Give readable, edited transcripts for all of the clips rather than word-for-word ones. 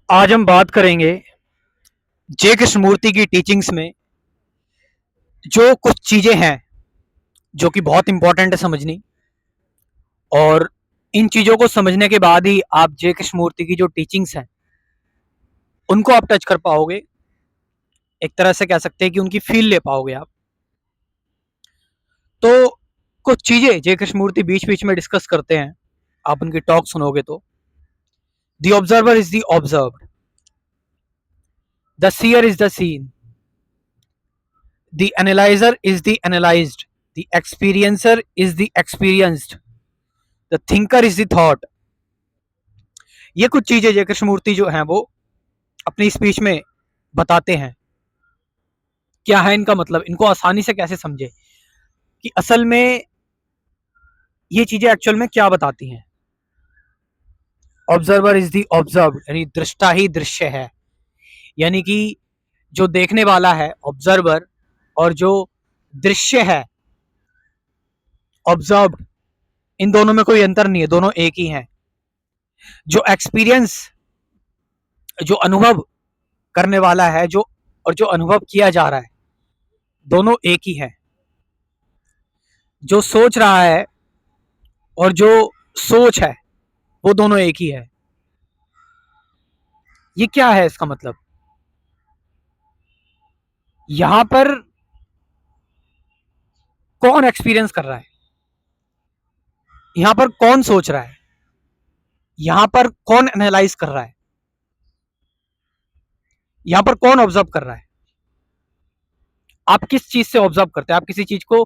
आज हम बात करेंगे जे कृष्णमूर्ति की टीचिंग्स में जो कुछ चीजें हैं जो कि बहुत इंपॉर्टेंट है समझनी। और इन चीजों को समझने के बाद ही आप जे कृष्णमूर्ति की जो टीचिंग्स हैं उनको आप टच कर पाओगे। एक तरह से कह सकते हैं कि उनकी फील ले पाओगे आप। तो कुछ चीजें जे कृष्णमूर्ति बीच बीच में डिस्कस करते हैं, आप उनकी टॉक सुनोगे तो the observer is the observed, the seer is the seen, the analyser is the analysed, the experiencer is the experienced, the thinker is the thought. ये कुछ चीजें जय कृष्णमूर्ति जो हैं वो अपनी स्पीच में बताते हैं। क्या है इनका मतलब, इनको आसानी से कैसे समझे कि असल में ये चीजें एक्चुअल में क्या बताती हैं। ऑब्जर्वर इज द ऑब्जर्व, यानी दृष्टा ही दृश्य है, यानी कि जो देखने वाला है ऑब्जर्वर और जो दृश्य है ऑब्जर्व, इन दोनों में कोई अंतर नहीं है, दोनों एक ही हैं। जो एक्सपीरियंस, जो अनुभव करने वाला है, जो और जो अनुभव किया जा रहा है, दोनों एक ही है। जो सोच रहा है और जो सोच है वो दोनों एक ही है। ये क्या है इसका मतलब, यहां पर कौन एक्सपीरियंस कर रहा है, यहां पर कौन सोच रहा है, यहां पर कौन एनालाइज कर रहा है, यहां पर कौन ऑब्जर्व कर रहा है। आप किस चीज से ऑब्जर्व करते हैं, आप किसी चीज को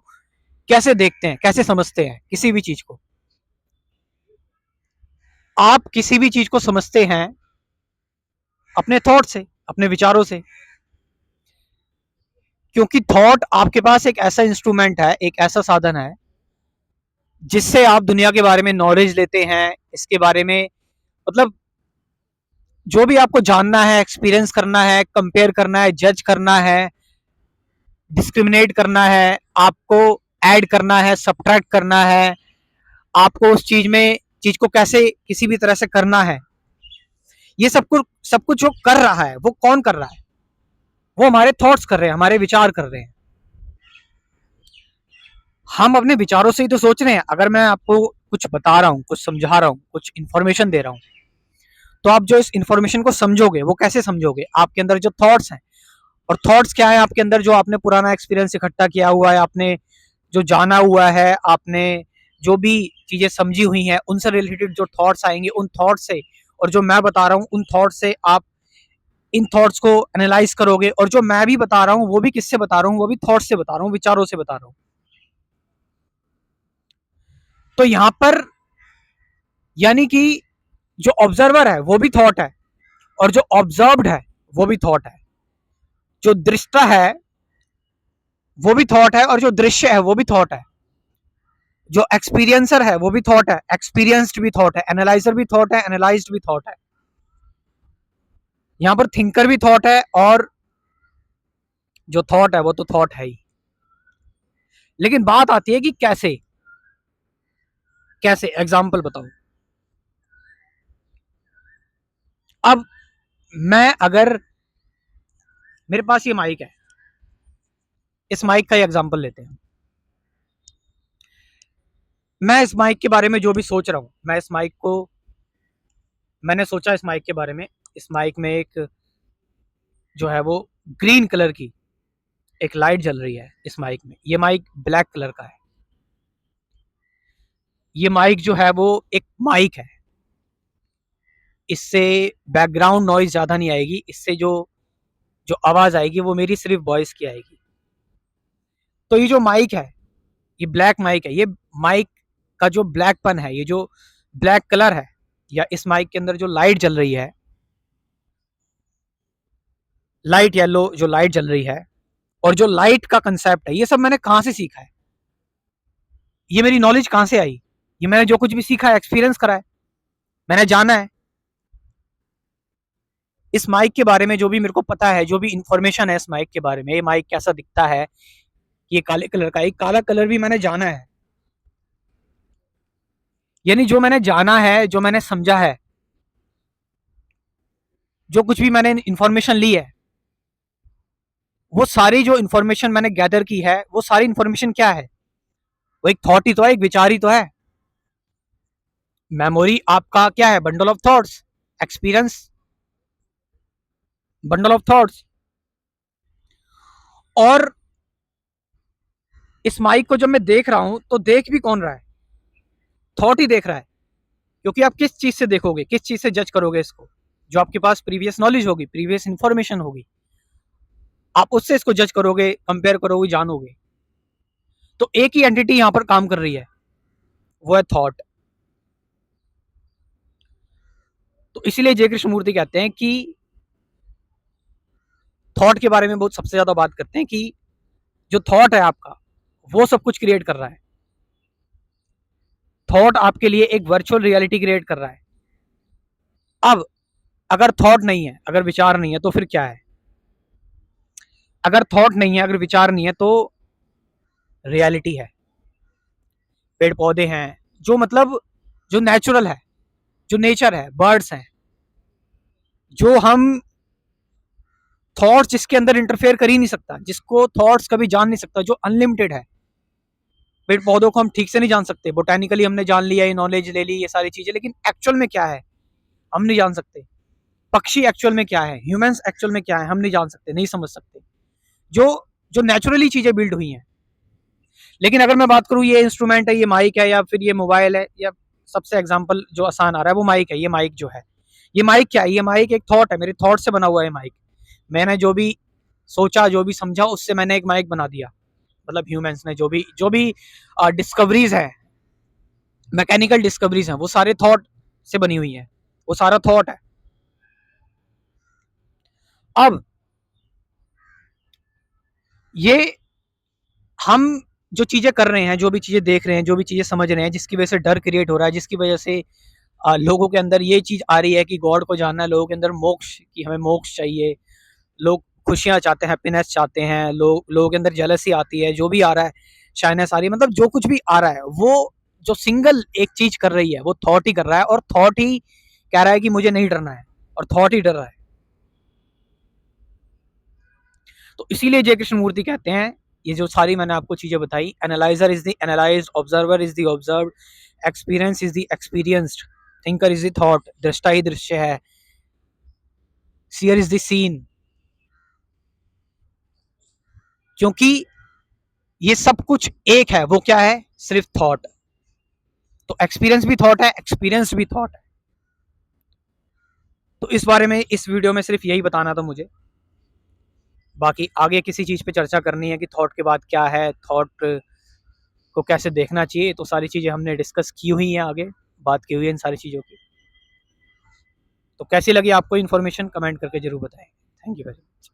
कैसे देखते हैं, कैसे समझते हैं किसी भी चीज को। आप किसी भी चीज को समझते हैं अपने थॉट से, अपने विचारों से, क्योंकि थॉट आपके पास एक ऐसा इंस्ट्रूमेंट है, एक ऐसा साधन है जिससे आप दुनिया के बारे में नॉलेज लेते हैं, इसके बारे में मतलब जो भी आपको जानना है, एक्सपीरियंस करना है, कंपेयर करना है, जज करना है, डिस्क्रिमिनेट करना है, आपको ऐड करना है, सब्ट्रैक्ट करना है, आपको उस चीज को कैसे किसी भी तरह से करना है। ये सब कुछ जो कर रहा है वो कौन कर रहा है, वो हमारे थॉट्स कर रहे हैं, हमारे विचार कर रहे हैं। हम अपने विचारों से ही तो सोच रहे हैं। अगर मैं आपको कुछ बता रहा हूँ, कुछ समझा रहा हूँ, कुछ इन्फॉर्मेशन दे रहा हूँ, तो आप जो इस इन्फॉर्मेशन को समझोगे वो कैसे समझोगे, आपके अंदर जो थॉट्स हैं। और थॉट्स क्या है आपके अंदर, जो आपने पुराना एक्सपीरियंस इकट्ठा किया हुआ है, आपने जो जाना हुआ है, आपने जो भी चीजें समझी हुई हैं, उनसे रिलेटेड जो थॉट्स आएंगे, उन थॉट्स से और जो मैं बता रहा हूँ उन थॉट्स से आप इन थॉट्स को एनालाइज करोगे। और जो मैं भी बता रहा हूँ वो भी किससे बता रहा हूँ, वो भी थॉट्स से बता रहा हूँ, विचारों से बता रहा हूँ। तो यहां पर यानी कि जो ऑब्जर्वर है वो भी थॉट है, और जो ऑब्जर्व्ड है वो भी थॉट है, जो दृष्टा है वो भी थॉट है, और जो दृश्य है वो भी थॉट है, जो एक्सपीरियंसर है वो भी थॉट है, एक्सपीरियंस्ड भी थॉट है, एनालाइजर भी थॉट है, एनालाइज्ड भी थॉट है। यहां पर थिंकर भी थॉट है, और जो थॉट है वो तो थॉट है ही। लेकिन बात आती है कि कैसे, कैसे एग्जाम्पल बताओ। अब मैं अगर, मेरे पास ये माइक है, इस माइक का ही एग्जाम्पल लेते हैं। मैं इस माइक के बारे में जो भी सोच रहा हूं, मैं इस माइक को, मैंने सोचा इस माइक के बारे में, इस माइक में एक जो है वो ग्रीन कलर की एक लाइट जल रही है इस माइक में। ये माइक ब्लैक कलर का है। ये माइक जो है वो एक माइक है, इससे बैकग्राउंड नॉइज ज्यादा नहीं आएगी, इससे जो जो आवाज आएगी वो मेरी सिर्फ वॉइस की आएगी। तो ये जो माइक है, ये ब्लैक माइक है। ये माइक का जो ब्लैकपन है, ये जो ब्लैक कलर है, या इस माइक के अंदर जो लाइट जल रही है, लाइट येलो जो लाइट जल रही है, और जो लाइट का कंसेप्ट है, ये सब मैंने कहां से सीखा है, ये मेरी नॉलेज कहां से आई। ये मैंने जो कुछ भी सीखा है, एक्सपीरियंस करा है, मैंने जाना है। इस माइक के बारे में जो भी मेरे को पता है, जो भी इंफॉर्मेशन है इस माइक के बारे में, ये माइक कैसा दिखता है, ये काले कलर का, एक काला कलर भी मैंने जाना है। यानी जो मैंने जाना है, जो मैंने समझा है, जो कुछ भी मैंने इंफॉर्मेशन ली है, वो सारी जो इंफॉर्मेशन मैंने गैदर की है, वो सारी इंफॉर्मेशन क्या है? वो एक थॉट ही तो है, एक विचार ही तो है। मेमोरी आपका क्या है? Bundle of thoughts. Experience bundle of thoughts. और इस माइक को जब मैं देख रहा हूं तो देख भी कौन रहा है? थॉट ही देख रहा है। क्योंकि आप किस चीज से देखोगे, किस चीज से जज करोगे इसको? जो आपके पास प्रीवियस नॉलेज होगी, प्रीवियस इंफॉर्मेशन होगी, आप उससे इसको जज करोगे, कंपेयर करोगे, जानोगे। तो एक ही एंटिटी यहां पर काम कर रही है, वो है थॉट। तो इसीलिए जय कृष्णमूर्ति कहते हैं कि थॉट के बारे में बहुत सबसे ज्यादा बात करते हैं कि जो थॉट है आपका, वो सब कुछ क्रिएट कर रहा है। थॉट आपके लिए एक वर्चुअल रियलिटी क्रिएट कर रहा है। अब अगर थॉट नहीं है, अगर विचार नहीं है, तो फिर क्या है? अगर थॉट नहीं है, अगर विचार नहीं है, तो रियलिटी है। पेड़ पौधे हैं, जो मतलब जो नेचुरल है, जो नेचर है, बर्ड्स हैं, जो हम थॉट्स जिसके अंदर इंटरफेयर कर ही नहीं सकता, जिसको थॉट्स कभी जान नहीं सकता, जो अनलिमिटेड है। पेड़ पौधों को हम ठीक से नहीं जान सकते, बोटेनिकली हमने जान लिया, ये नॉलेज ले ली, ये सारी चीजें, लेकिन एक्चुअल में क्या है हम नहीं जान सकते। पक्षी एक्चुअल में क्या है, ह्यूमंस एक्चुअल में क्या है, हम नहीं जान सकते, नहीं समझ सकते। जो जो नेचुरली चीजें बिल्ड हुई हैं। लेकिन अगर मैं बात करूं, ये इंस्ट्रूमेंट है, ये माइक है, या फिर ये मोबाइल है, या सबसे एग्जांपल जो आसान आ रहा है वो माइक है। ये माइक जो है, ये माइक क्या है? ये माइक एक थॉट है, मेरे थॉट से बना हुआ है माइक। मैंने जो भी सोचा, जो भी समझा, उससे मैंने एक माइक बना दिया। मतलब ह्यूमंस ने जो भी डिस्कवरीज है, मैकेनिकल डिस्कवरीज हैं, वो सारे थॉट से बनी हुई हैं। वो सारा थॉट है। अब ये हम जो चीजें कर रहे हैं, जो भी चीजें देख रहे हैं, जो भी चीजें समझ रहे हैं, जिसकी वजह से डर क्रिएट हो रहा है, जिसकी वजह से लोगों के अंदर ये चीज आ रही है कि गॉड को जानना है, लोगों के अंदर मोक्ष, कि हमें मोक्ष चाहिए, लोग खुशियां चाहते हैं, हैप्पीनेस चाहते हैं, लोगों के अंदर जेलसी आती है, जो भी आ रहा है, शाइनेस आ रही है, मतलब जो कुछ भी आ रहा है, वो जो सिंगल एक चीज कर रही है, वो थॉट ही कर रहा है। और थॉट ही कह रहा है कि मुझे नहीं डरना है, और थॉट ही डर रहा है। तो इसीलिए जय कृष्ण मूर्ति कहते हैं, ये जो सारी मैंने आपको चीजें बताई, analyser is the analysed, observer is the observed, experience is the experienced, thinker is the thought, दृष्टा ही दृश्य है, सीयर इज द सीन। क्योंकि ये सब कुछ एक है, वो क्या है? सिर्फ थॉट। तो एक्सपीरियंस भी थॉट है, एक्सपीरियंस भी थॉट है। तो इस बारे में इस वीडियो में सिर्फ यही बताना था मुझे। बाकी आगे किसी चीज पे चर्चा करनी है कि थॉट के बाद क्या है, थॉट को कैसे देखना चाहिए, तो सारी चीजें हमने डिस्कस की हुई हैं, आगे बात की हुई है इन सारी चीजों की। तो कैसी लगी आपको इन्फॉर्मेशन, कमेंट करके जरूर बताएं। Thank you very much.